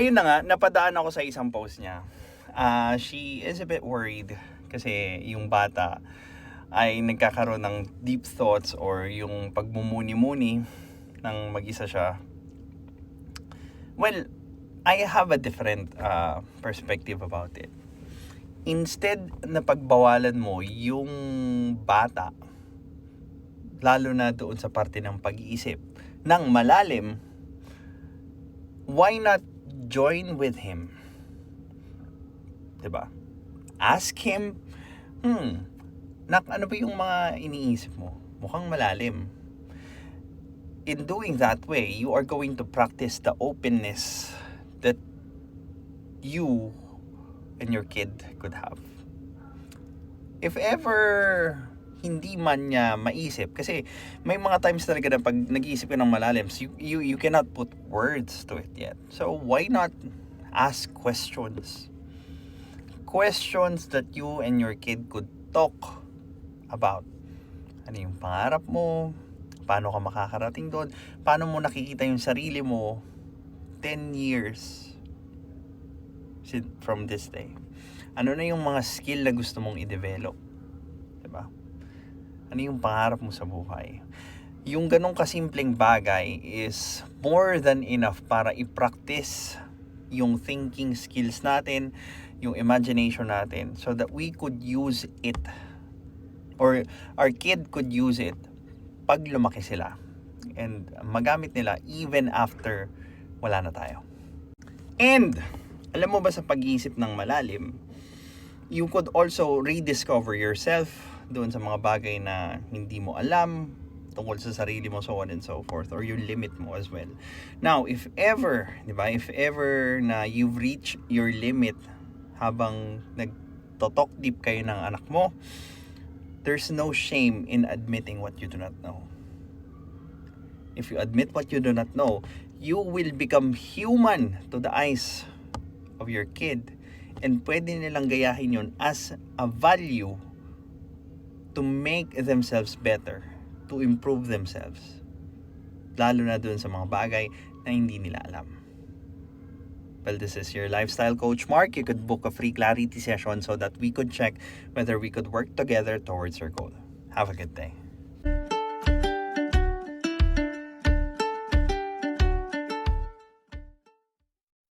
ayun na nga, napadaan ako sa isang post niya. She is a bit worried kasi yung bata ay nagkakaroon ng deep thoughts or yung pagmumuni-muni ng mag-isa siya. Well, I have a different perspective about it. Instead na pagbawalan mo yung bata, lalo na doon sa parte ng pag-iisip ng malalim, why not join with him? Diba? Ask him, ano ba yung mga iniisip mo? Mukhang malalim. In doing that way, you are going to practice the openness that you and your kid could have. If ever hindi man niya maisip, kasi may mga times talaga na pag nag-iisip ka ng malalim, you cannot put words to it yet. So why not ask questions? Questions that you and your kid could talk about. Ano yung pangarap mo? Paano ka makakarating doon? Paano mo nakikita yung sarili mo 10 years from this day? Ano na yung mga skill na gusto mong i-develop? Diba? Ano yung pangarap mo sa buhay? Yung ganong kasimpleng bagay is more than enough para i-practice yung thinking skills natin, yung imagination natin, so that we could use it, or our kid could use it pag lumaki sila and magamit nila even after wala na tayo. And alam mo ba, sa pag-iisip ng malalim, you could also rediscover yourself doon sa mga bagay na hindi mo alam tungkol sa sarili mo, so on and so forth, or yung limit mo as well. Now, if ever na you've reached your limit habang nagtotalk deep kayo ng anak mo, there's no shame in admitting what you do not know. If you admit what you do not know, you will become human to the eyes of your kid, and pwede nilang gayahin yun as a value to make themselves better, to improve themselves, lalo na dun sa mga bagay na hindi nila alam. Well, this is your lifestyle coach, Mark. You could book a free clarity session so that we could check whether we could work together towards your goal. Have a good day.